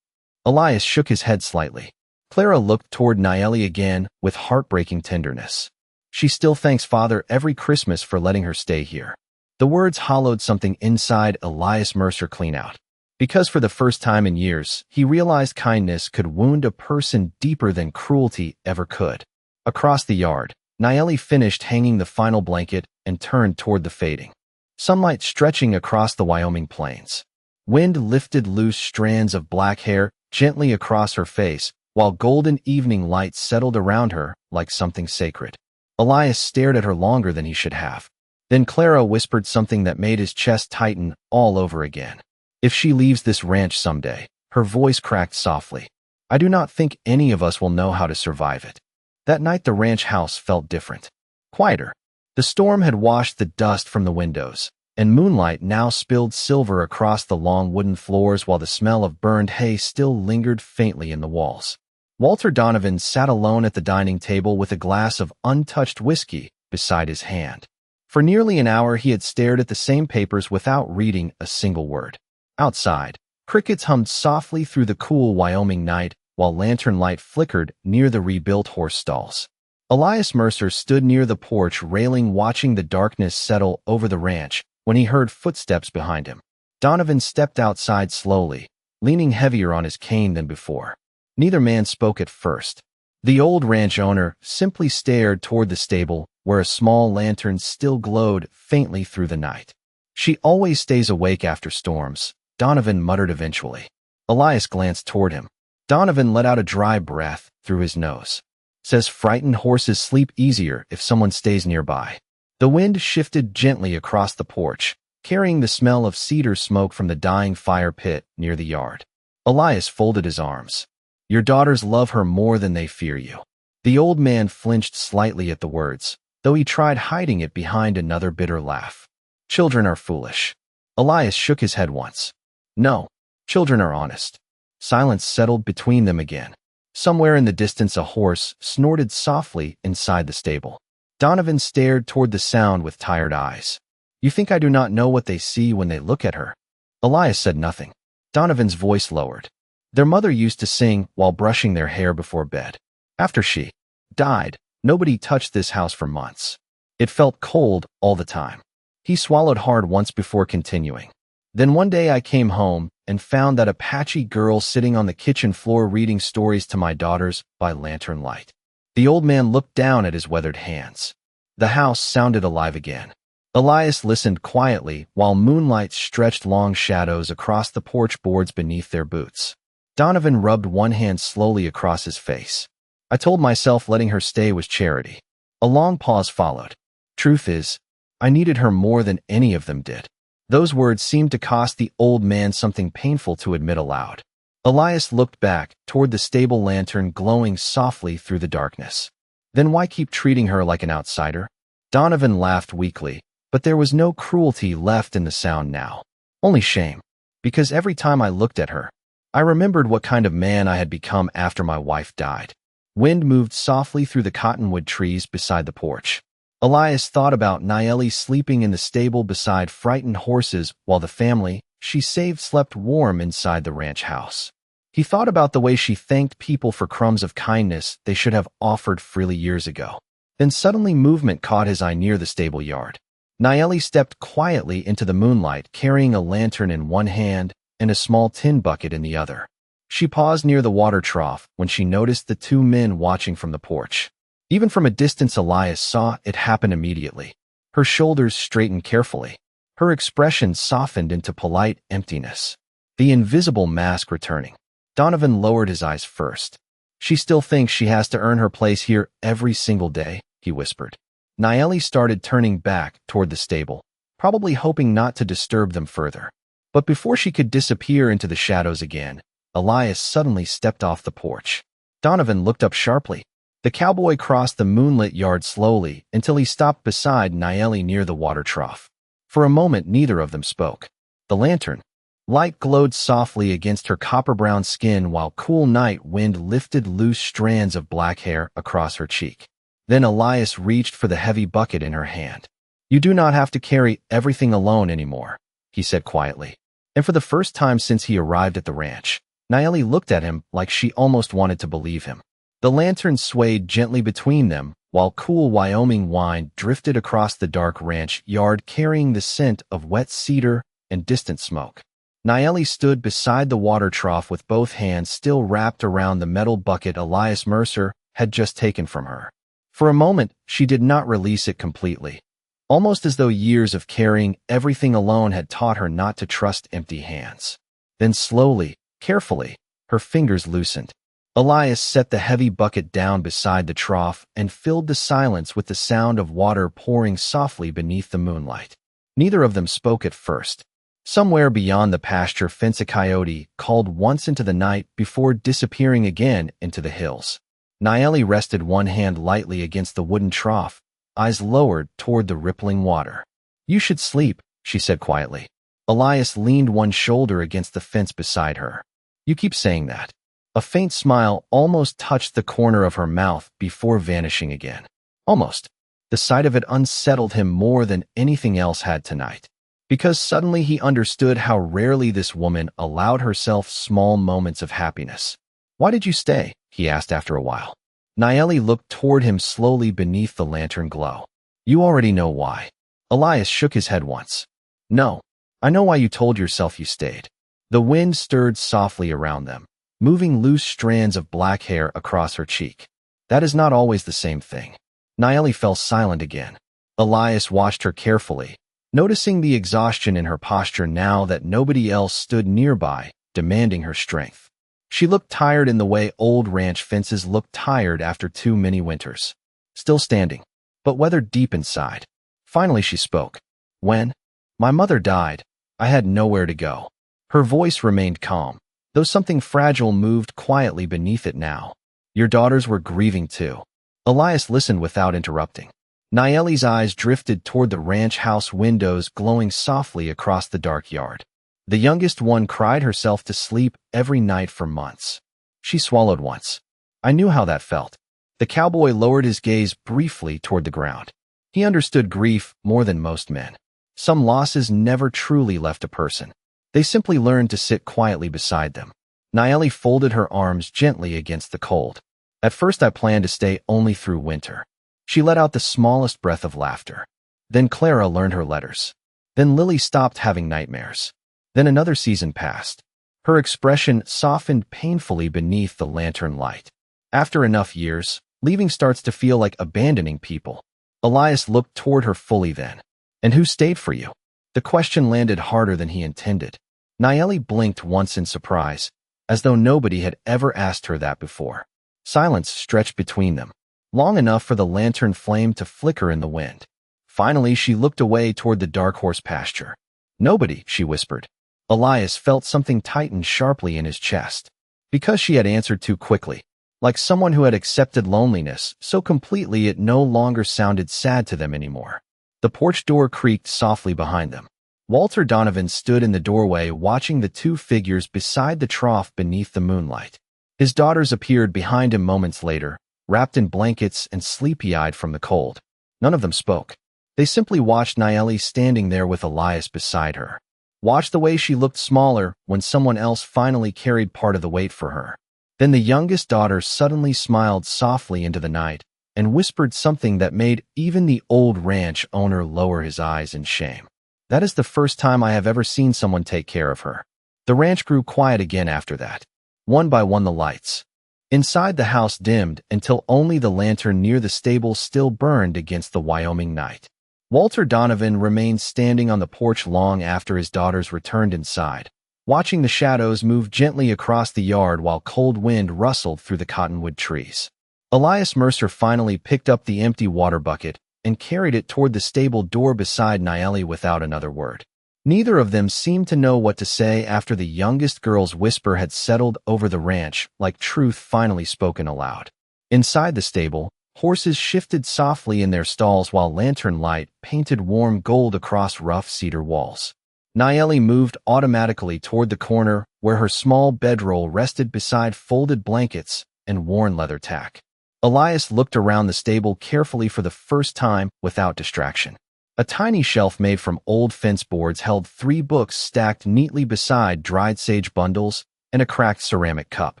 Elias shook his head slightly. Clara looked toward Naeli again with heartbreaking tenderness. She still thanks Father every Christmas for letting her stay here. The words hollowed something inside Elias Mercer clean out. Because for the first time in years, he realized kindness could wound a person deeper than cruelty ever could. Across the yard, Nayeli finished hanging the final blanket and turned toward the fading sunlight stretching across the Wyoming plains. Wind lifted loose strands of black hair gently across her face, while golden evening light settled around her like something sacred. Elias stared at her longer than he should have. Then Clara whispered something that made his chest tighten all over again. If she leaves this ranch someday, her voice cracked softly, I do not think any of us will know how to survive it. That night the ranch house felt different. Quieter. The storm had washed the dust from the windows, and moonlight now spilled silver across the long wooden floors while the smell of burned hay still lingered faintly in the walls. Walter Donovan sat alone at the dining table with a glass of untouched whiskey beside his hand. For nearly an hour he had stared at the same papers without reading a single word. Outside, crickets hummed softly through the cool Wyoming night while lantern light flickered near the rebuilt horse stalls. Elias Mercer stood near the porch railing watching the darkness settle over the ranch when he heard footsteps behind him. Donovan stepped outside slowly, leaning heavier on his cane than before. Neither man spoke at first. The old ranch owner simply stared toward the stable where a small lantern still glowed faintly through the night. She always stays awake after storms, Donovan muttered eventually. Elias glanced toward him. Donovan let out a dry breath through his nose. Says frightened horses sleep easier if someone stays nearby. The wind shifted gently across the porch, carrying the smell of cedar smoke from the dying fire pit near the yard. Elias folded his arms. Your daughters love her more than they fear you. The old man flinched slightly at the words, though he tried hiding it behind another bitter laugh. Children are foolish. Elias shook his head once. No, children are honest. Silence settled between them again. Somewhere in the distance a horse snorted softly inside the stable. Donovan stared toward the sound with tired eyes. You think I do not know what they see when they look at her? Elias said nothing. Donovan's voice lowered. Their mother used to sing while brushing their hair before bed. After she died, nobody touched this house for months. It felt cold all the time. He swallowed hard once before continuing. Then one day I came home and found that Apache girl sitting on the kitchen floor reading stories to my daughters by lantern light. The old man looked down at his weathered hands. The house sounded alive again. Elias listened quietly while moonlight stretched long shadows across the porch boards beneath their boots. Donovan rubbed one hand slowly across his face. I told myself letting her stay was charity. A long pause followed. Truth is, I needed her more than any of them did. Those words seemed to cost the old man something painful to admit aloud. Elias looked back toward the stable lantern glowing softly through the darkness. Then why keep treating her like an outsider? Donovan laughed weakly, but there was no cruelty left in the sound now. Only shame. Because every time I looked at her, I remembered what kind of man I had become after my wife died. Wind moved softly through the cottonwood trees beside the porch. Elias thought about Nayeli sleeping in the stable beside frightened horses while the family she saved slept warm inside the ranch house. He thought about the way she thanked people for crumbs of kindness they should have offered freely years ago. Then suddenly movement caught his eye near the stable yard. Nayeli stepped quietly into the moonlight carrying a lantern in one hand and a small tin bucket in the other. She paused near the water trough when she noticed the two men watching from the porch. Even from a distance Elias saw it happen immediately. Her shoulders straightened carefully. Her expression softened into polite emptiness. The invisible mask returning. Donovan lowered his eyes first. She still thinks she has to earn her place here every single day, he whispered. Nayeli started turning back toward the stable, probably hoping not to disturb them further. But before she could disappear into the shadows again, Elias suddenly stepped off the porch. Donovan looked up sharply. The cowboy crossed the moonlit yard slowly until he stopped beside Nayeli near the water trough. For a moment neither of them spoke. The lantern light glowed softly against her copper-brown skin while cool night wind lifted loose strands of black hair across her cheek. Then Elias reached for the heavy bucket in her hand. You do not have to carry everything alone anymore, he said quietly. And for the first time since he arrived at the ranch, Nayeli looked at him like she almost wanted to believe him. The lantern swayed gently between them while cool Wyoming wine drifted across the dark ranch yard carrying the scent of wet cedar and distant smoke. Nayeli stood beside the water trough with both hands still wrapped around the metal bucket Elias Mercer had just taken from her. For a moment, she did not release it completely, almost as though years of carrying everything alone had taught her not to trust empty hands. Then slowly, carefully, her fingers loosened. Elias set the heavy bucket down beside the trough and filled the silence with the sound of water pouring softly beneath the moonlight. Neither of them spoke at first. Somewhere beyond the pasture fence a coyote called once into the night before disappearing again into the hills. Nayeli rested one hand lightly against the wooden trough, eyes lowered toward the rippling water. "You should sleep," she said quietly. Elias leaned one shoulder against the fence beside her. "You keep saying that." A faint smile almost touched the corner of her mouth before vanishing again. Almost. The sight of it unsettled him more than anything else had tonight, because suddenly he understood how rarely this woman allowed herself small moments of happiness. "Why did you stay?" he asked after a while. Nayeli looked toward him slowly beneath the lantern glow. "You already know why." Elias shook his head once. "No, I know why you told yourself you stayed." The wind stirred softly around them, moving loose strands of black hair across her cheek. "That is not always the same thing." Nayeli fell silent again. Elias watched her carefully, noticing the exhaustion in her posture now that nobody else stood nearby, demanding her strength. She looked tired in the way old ranch fences look tired after too many winters. Still standing, but weathered deep inside. Finally she spoke. "When my mother died, I had nowhere to go." Her voice remained calm, though something fragile moved quietly beneath it now. "Your daughters were grieving too." Elias listened without interrupting. Nayeli's eyes drifted toward the ranch house windows glowing softly across the dark yard. The youngest one cried herself to sleep every night for months. She swallowed once. "I knew how that felt." The cowboy lowered his gaze briefly toward the ground. He understood grief more than most men. Some losses never truly left a person. They simply learned to sit quietly beside them. Nayeli folded her arms gently against the cold. "At first I planned to stay only through winter." She let out the smallest breath of laughter. Then Clara learned her letters. Then Lily stopped having nightmares. Then another season passed. Her expression softened painfully beneath the lantern light. After enough years, leaving starts to feel like abandoning people. Elias looked toward her fully then. "And who stayed for you?" The question landed harder than he intended. Nayeli blinked once in surprise, as though nobody had ever asked her that before. Silence stretched between them, long enough for the lantern flame to flicker in the wind. Finally, she looked away toward the dark horse pasture. "Nobody," she whispered. Elias felt something tighten sharply in his chest. Because she had answered too quickly, like someone who had accepted loneliness so completely it no longer sounded sad to them anymore. The porch door creaked softly behind them. Walter Donovan stood in the doorway watching the two figures beside the trough beneath the moonlight. His daughters appeared behind him moments later, wrapped in blankets and sleepy-eyed from the cold. None of them spoke. They simply watched Nayeli standing there with Elias beside her. Watched the way she looked smaller when someone else finally carried part of the weight for her. Then the youngest daughter suddenly smiled softly into the night and whispered something that made even the old ranch owner lower his eyes in shame. "That is the first time I have ever seen someone take care of her." The ranch grew quiet again after that. One by one the lights inside the house dimmed until only the lantern near the stable still burned against the Wyoming night. Walter Donovan remained standing on the porch long after his daughters returned inside, watching the shadows move gently across the yard while cold wind rustled through the cottonwood trees. Elias Mercer finally picked up the empty water bucket and carried it toward the stable door beside Nayeli without another word. Neither of them seemed to know what to say after the youngest girl's whisper had settled over the ranch like truth finally spoken aloud. Inside the stable, horses shifted softly in their stalls while lantern light painted warm gold across rough cedar walls. Nayeli moved automatically toward the corner where her small bedroll rested beside folded blankets and worn leather tack. Elias looked around the stable carefully for the first time without distraction. A tiny shelf made from old fence boards held 3 books stacked neatly beside dried sage bundles and a cracked ceramic cup.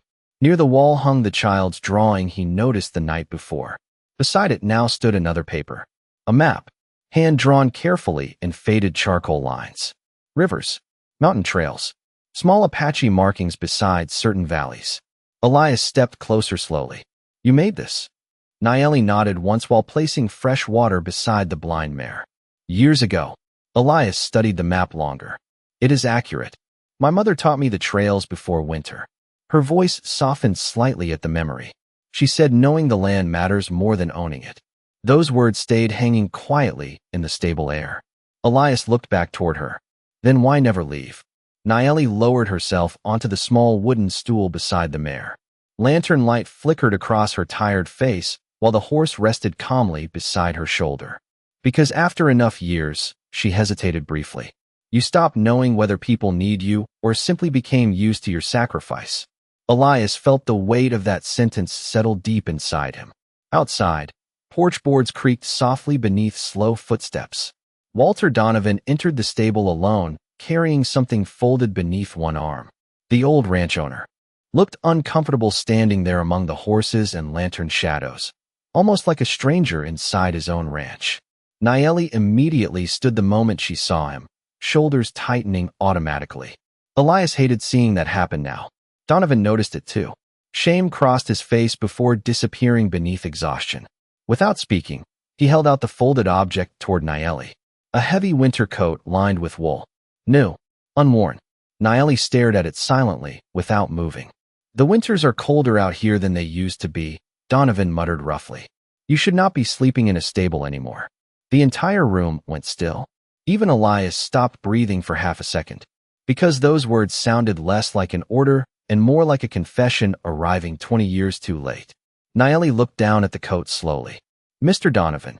Near the wall hung the child's drawing he noticed the night before. Beside it now stood another paper. A map, hand-drawn carefully in faded charcoal lines. Rivers, mountain trails, small Apache markings beside certain valleys. Elias stepped closer slowly. You made this? Nayeli nodded once while placing fresh water beside the blind mare. Years ago. Elias studied the map longer. It is accurate. My mother taught me the trails before winter. Her voice softened slightly at the memory. She said knowing the land matters more than owning it. Those words stayed hanging quietly in the stable air. Elias looked back toward her. Then why never leave? Nayeli lowered herself onto the small wooden stool beside the mare. Lantern light flickered across her tired face while the horse rested calmly beside her shoulder. Because after enough years, she hesitated briefly. You stopped knowing whether people need you or simply became used to your sacrifice. Elias felt the weight of that sentence settle deep inside him. Outside, porch boards creaked softly beneath slow footsteps. Walter Donovan entered the stable alone, carrying something folded beneath one arm. The old ranch owner looked uncomfortable standing there among the horses and lantern shadows, almost like a stranger inside his own ranch. Nayeli immediately stood the moment she saw him, shoulders tightening automatically. Elias hated seeing that happen now. Donovan noticed it too. Shame crossed his face before disappearing beneath exhaustion. Without speaking, he held out the folded object toward Nayeli. A heavy winter coat lined with wool. New, unworn. Nayeli stared at it silently, without moving. The winters are colder out here than they used to be, Donovan muttered roughly. You should not be sleeping in a stable anymore. The entire room went still. Even Elias stopped breathing for half a second, because those words sounded less like an order and more like a confession arriving 20 years too late. Nayeli looked down at the coat slowly. Mr. Donovan.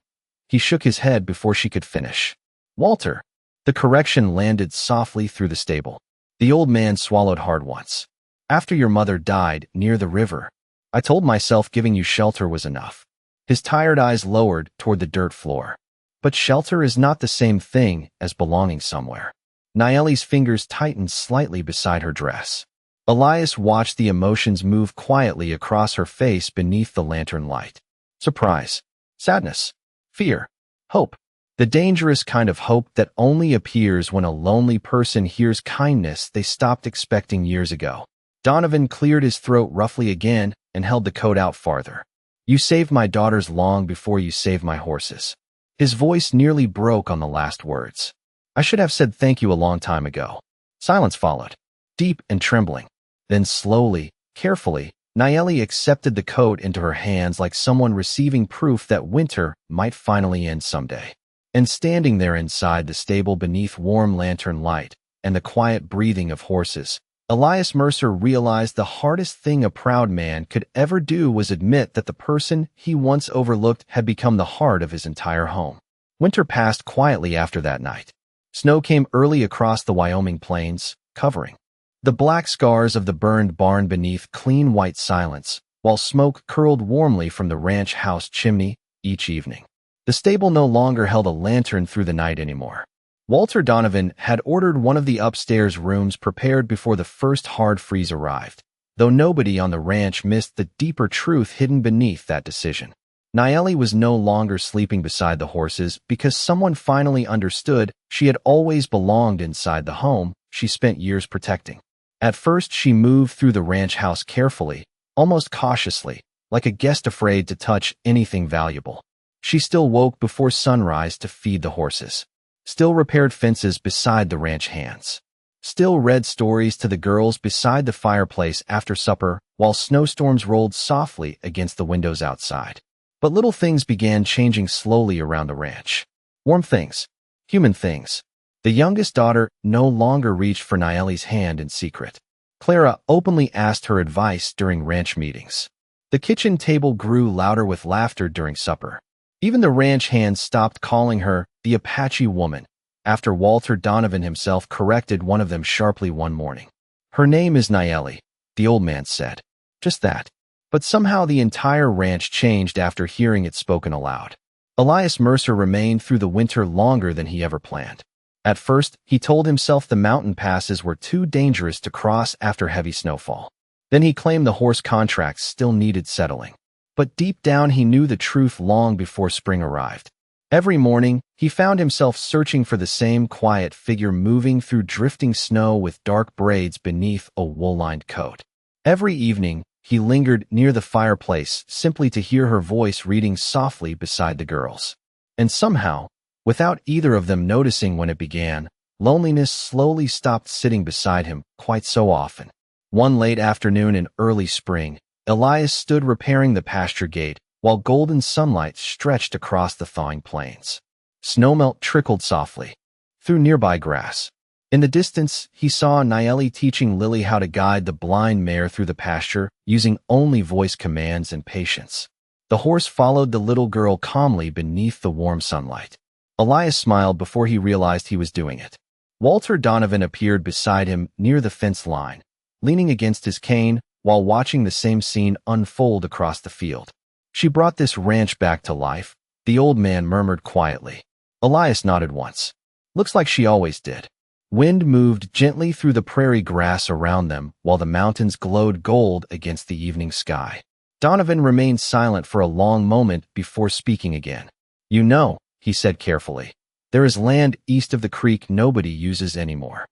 He shook his head before she could finish. Walter. The correction landed softly through the stable. The old man swallowed hard once. After your mother died near the river, I told myself giving you shelter was enough. His tired eyes lowered toward the dirt floor. But shelter is not the same thing as belonging somewhere. Nayeli's fingers tightened slightly beside her dress. Elias watched the emotions move quietly across her face beneath the lantern light. Surprise, sadness, fear, hope. The dangerous kind of hope that only appears when a lonely person hears kindness they stopped expecting years ago. Donovan cleared his throat roughly again and held the coat out farther. You saved my daughters long before you saved my horses. His voice nearly broke on the last words. I should have said thank you a long time ago. Silence followed, deep and trembling. Then slowly, carefully, Nayeli accepted the coat into her hands like someone receiving proof that winter might finally end someday. And standing there inside the stable beneath warm lantern light and the quiet breathing of horses, Elias Mercer realized the hardest thing a proud man could ever do was admit that the person he once overlooked had become the heart of his entire home. Winter passed quietly after that night. Snow came early across the Wyoming plains, covering the black scars of the burned barn beneath clean white silence, while smoke curled warmly from the ranch house chimney each evening. The stable no longer held a lantern through the night anymore. Walter Donovan had ordered one of the upstairs rooms prepared before the first hard freeze arrived, though nobody on the ranch missed the deeper truth hidden beneath that decision. Nayeli was no longer sleeping beside the horses because someone finally understood she had always belonged inside the home she spent years protecting. At first, she moved through the ranch house carefully, almost cautiously, like a guest afraid to touch anything valuable. She still woke before sunrise to feed the horses. Still repaired fences beside the ranch hands. Still read stories to the girls beside the fireplace after supper while snowstorms rolled softly against the windows outside. But little things began changing slowly around the ranch. Warm things. Human things. The youngest daughter no longer reached for Nayeli's hand in secret. Clara openly asked her advice during ranch meetings. The kitchen table grew louder with laughter during supper. Even the ranch hands stopped calling her the Apache woman, after Walter Donovan himself corrected one of them sharply one morning. Her name is Nayeli, the old man said. Just that. But somehow the entire ranch changed after hearing it spoken aloud. Elias Mercer remained through the winter longer than he ever planned. At first, he told himself the mountain passes were too dangerous to cross after heavy snowfall. Then he claimed the horse contracts still needed settling. But deep down he knew the truth long before spring arrived. Every morning, he found himself searching for the same quiet figure moving through drifting snow with dark braids beneath a wool-lined coat. Every evening, he lingered near the fireplace simply to hear her voice reading softly beside the girls. And somehow, without either of them noticing when it began, loneliness slowly stopped sitting beside him quite so often. One late afternoon in early spring, Elias stood repairing the pasture gate while golden sunlight stretched across the thawing plains. Snowmelt trickled softly through nearby grass. In the distance, he saw Nayeli teaching Lily how to guide the blind mare through the pasture, using only voice commands and patience. The horse followed the little girl calmly beneath the warm sunlight. Elias smiled before he realized he was doing it. Walter Donovan appeared beside him near the fence line, leaning against his cane while watching the same scene unfold across the field. "She brought this ranch back to life," the old man murmured quietly. Elias nodded once. "Looks like she always did." Wind moved gently through the prairie grass around them while the mountains glowed gold against the evening sky. Donovan remained silent for a long moment before speaking again. "You know," he said carefully, "there is land east of the creek nobody uses anymore."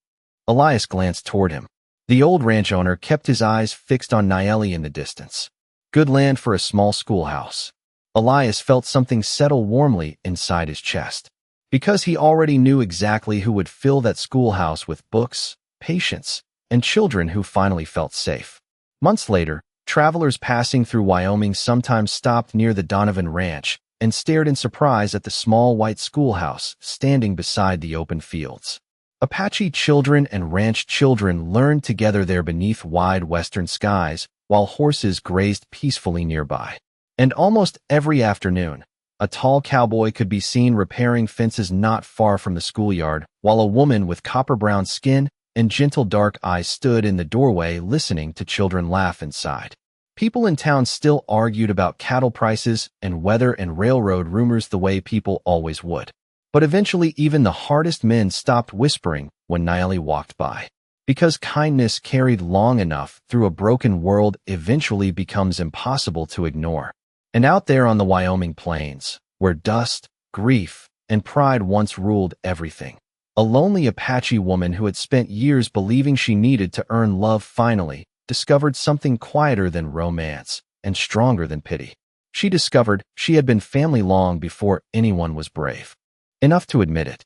Elias glanced toward him. The old ranch owner kept his eyes fixed on Nayeli in the distance. Good land for a small schoolhouse. Elias felt something settle warmly inside his chest. Because he already knew exactly who would fill that schoolhouse with books, patience, and children who finally felt safe. Months later, travelers passing through Wyoming sometimes stopped near the Donovan Ranch and stared in surprise at the small white schoolhouse standing beside the open fields. Apache children and ranch children learned together there beneath wide western skies while horses grazed peacefully nearby. And almost every afternoon, a tall cowboy could be seen repairing fences not far from the schoolyard, while a woman with copper-brown skin and gentle dark eyes stood in the doorway listening to children laugh inside. People in town still argued about cattle prices and weather and railroad rumors the way people always would. But eventually even the hardest men stopped whispering when Nayeli walked by. Because kindness carried long enough through a broken world eventually becomes impossible to ignore. And out there on the Wyoming plains, where dust, grief, and pride once ruled everything, a lonely Apache woman who had spent years believing she needed to earn love finally discovered something quieter than romance and stronger than pity. She discovered she had been family long before anyone was brave enough to admit it.